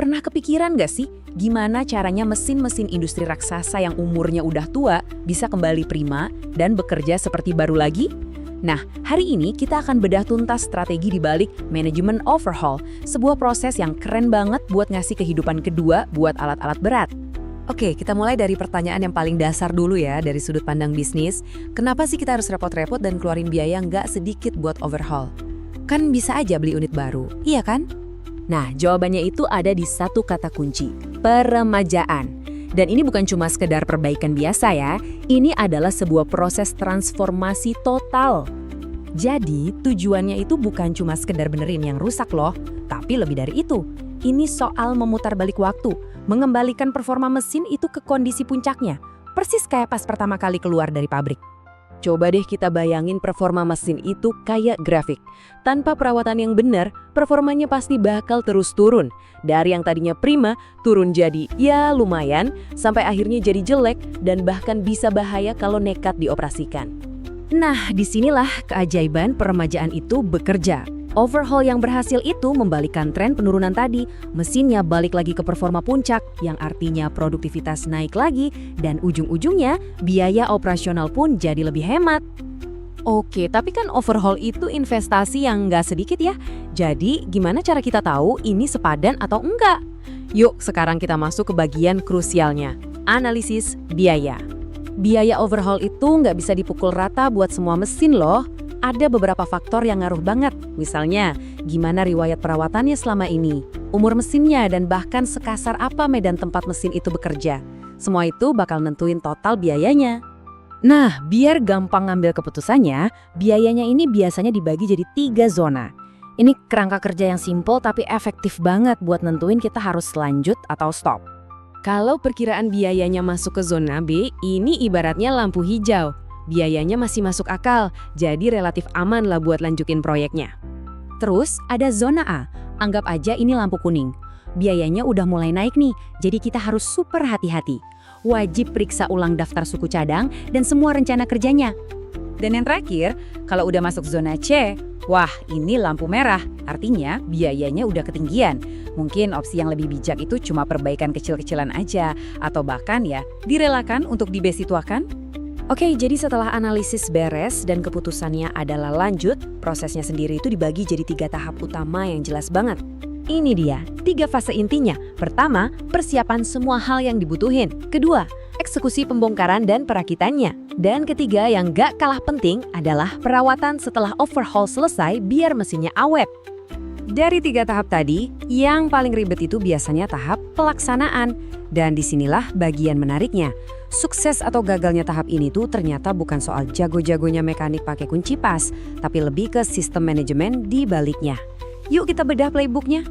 Pernah kepikiran nggak sih gimana caranya mesin-mesin industri raksasa yang umurnya udah tua bisa kembali prima dan bekerja seperti baru lagi? Nah, hari ini kita akan bedah tuntas strategi di balik manajemen overhaul, sebuah proses yang keren banget buat ngasih kehidupan kedua buat alat-alat berat. Oke, kita mulai dari pertanyaan yang paling dasar dulu ya, dari sudut pandang bisnis. Kenapa sih kita harus repot-repot dan keluarin biaya nggak sedikit buat overhaul? Kan bisa aja beli unit baru, iya kan? Nah, jawabannya itu ada di satu kata kunci, peremajaan. Dan ini bukan cuma sekedar perbaikan biasa ya, ini adalah sebuah proses transformasi total. Jadi, tujuannya itu bukan cuma sekedar benerin yang rusak loh, tapi lebih dari itu. Ini soal memutar balik waktu, mengembalikan performa mesin itu ke kondisi puncaknya, persis kayak pas pertama kali keluar dari pabrik. Coba deh kita bayangin performa mesin itu kayak grafik. Tanpa perawatan yang benar, performanya pasti bakal terus turun. Dari yang tadinya prima, turun jadi ya lumayan, sampai akhirnya jadi jelek dan bahkan bisa bahaya kalau nekat dioperasikan. Nah, disinilah keajaiban peremajaan itu bekerja. Overhaul yang berhasil itu membalikkan tren penurunan tadi, mesinnya balik lagi ke performa puncak, yang artinya produktivitas naik lagi, dan ujung-ujungnya biaya operasional pun jadi lebih hemat. Oke, tapi kan overhaul itu investasi yang nggak sedikit ya. Jadi gimana cara kita tahu ini sepadan atau enggak? Yuk sekarang kita masuk ke bagian krusialnya, analisis biaya. Biaya overhaul itu nggak bisa dipukul rata buat semua mesin loh. Ada beberapa faktor yang ngaruh banget, misalnya gimana riwayat perawatannya selama ini, umur mesinnya, dan bahkan sekasar apa medan tempat mesin itu bekerja. Semua itu bakal nentuin total biayanya. Nah, biar gampang ngambil keputusannya, biayanya ini biasanya dibagi jadi 3 zona. Ini kerangka kerja yang simple tapi efektif banget buat nentuin kita harus lanjut atau stop. Kalau perkiraan biayanya masuk ke zona B, ini ibaratnya lampu hijau. Biayanya masih masuk akal, jadi relatif aman lah buat lanjutin proyeknya. Terus ada zona A, anggap aja ini lampu kuning. Biayanya udah mulai naik nih, jadi kita harus super hati-hati. Wajib periksa ulang daftar suku cadang dan semua rencana kerjanya. Dan yang terakhir, kalau udah masuk zona C, wah ini lampu merah, artinya biayanya udah ketinggian. Mungkin opsi yang lebih bijak itu cuma perbaikan kecil-kecilan aja, atau bahkan ya direlakan untuk dibesituakan. Oke, jadi setelah analisis beres dan keputusannya adalah lanjut, prosesnya sendiri itu dibagi jadi 3 tahap utama yang jelas banget. Ini dia, 3 fase intinya. Pertama, persiapan semua hal yang dibutuhin. Kedua, eksekusi pembongkaran dan perakitannya. Dan ketiga yang gak kalah penting adalah perawatan setelah overhaul selesai biar mesinnya awet. Dari 3 tahap tadi, yang paling ribet itu biasanya tahap pelaksanaan. Dan disinilah bagian menariknya. Sukses atau gagalnya tahap ini tuh ternyata bukan soal jago-jagonya mekanik pakai kunci pas, tapi lebih ke sistem manajemen di baliknya. Yuk kita bedah playbooknya.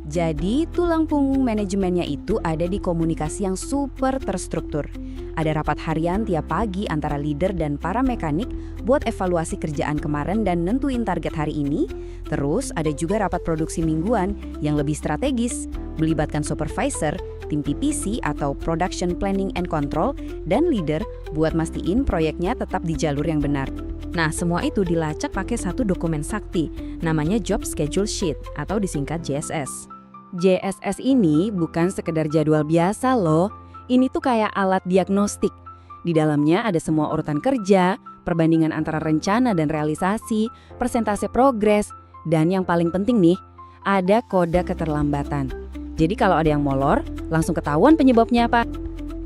Jadi tulang punggung manajemennya itu ada di komunikasi yang super terstruktur. Ada rapat harian tiap pagi antara leader dan para mekanik buat evaluasi kerjaan kemarin dan nentuin target hari ini. Terus ada juga rapat produksi mingguan yang lebih strategis, melibatkan supervisor, tim PPC atau Production Planning and Control, dan leader buat mastiin proyeknya tetap di jalur yang benar. Nah, semua itu dilacak pakai satu dokumen sakti, namanya Job Schedule Sheet atau disingkat JSS. JSS ini bukan sekedar jadwal biasa loh, ini tuh kayak alat diagnostik. Di dalamnya ada semua urutan kerja, perbandingan antara rencana dan realisasi, persentase progres, dan yang paling penting nih, ada kode keterlambatan. Jadi kalau ada yang molor, langsung ketahuan penyebabnya apa.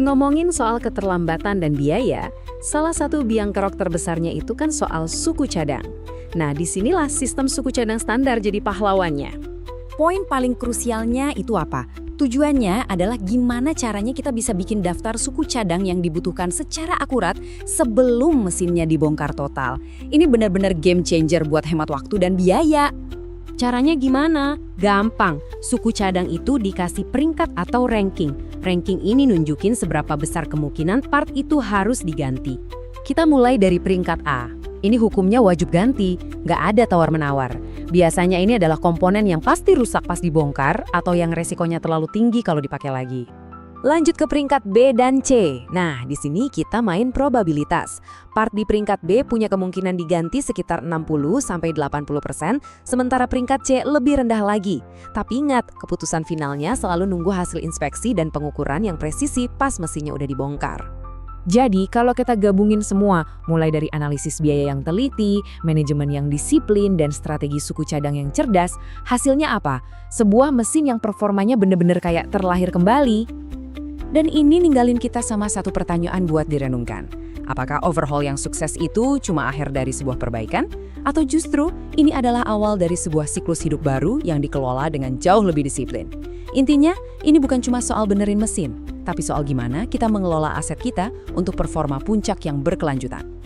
Ngomongin soal keterlambatan dan biaya, salah satu biang kerok terbesarnya itu kan soal suku cadang. Nah, disinilah sistem suku cadang standar jadi pahlawannya. Poin paling krusialnya itu apa? Tujuannya adalah gimana caranya kita bisa bikin daftar suku cadang yang dibutuhkan secara akurat sebelum mesinnya dibongkar total. Ini benar-benar game changer buat hemat waktu dan biaya. Caranya gimana? Gampang, suku cadang itu dikasih peringkat atau ranking. Ranking ini nunjukin seberapa besar kemungkinan part itu harus diganti. Kita mulai dari peringkat A. Ini hukumnya wajib ganti, nggak ada tawar-menawar. Biasanya ini adalah komponen yang pasti rusak pas dibongkar atau yang resikonya terlalu tinggi kalau dipakai lagi. Lanjut ke peringkat B dan C. Nah, di sini kita main probabilitas. Part di peringkat B punya kemungkinan diganti sekitar 60-80%, sementara peringkat C lebih rendah lagi. Tapi ingat, keputusan finalnya selalu nunggu hasil inspeksi dan pengukuran yang presisi pas mesinnya udah dibongkar. Jadi, kalau kita gabungin semua, mulai dari analisis biaya yang teliti, manajemen yang disiplin, dan strategi suku cadang yang cerdas, hasilnya apa? Sebuah mesin yang performanya bener-bener kayak terlahir kembali. Dan ini ninggalin kita sama satu pertanyaan buat direnungkan. Apakah overhaul yang sukses itu cuma akhir dari sebuah perbaikan? Atau justru ini adalah awal dari sebuah siklus hidup baru yang dikelola dengan jauh lebih disiplin? Intinya, ini bukan cuma soal benerin mesin, tapi soal gimana kita mengelola aset kita untuk performa puncak yang berkelanjutan.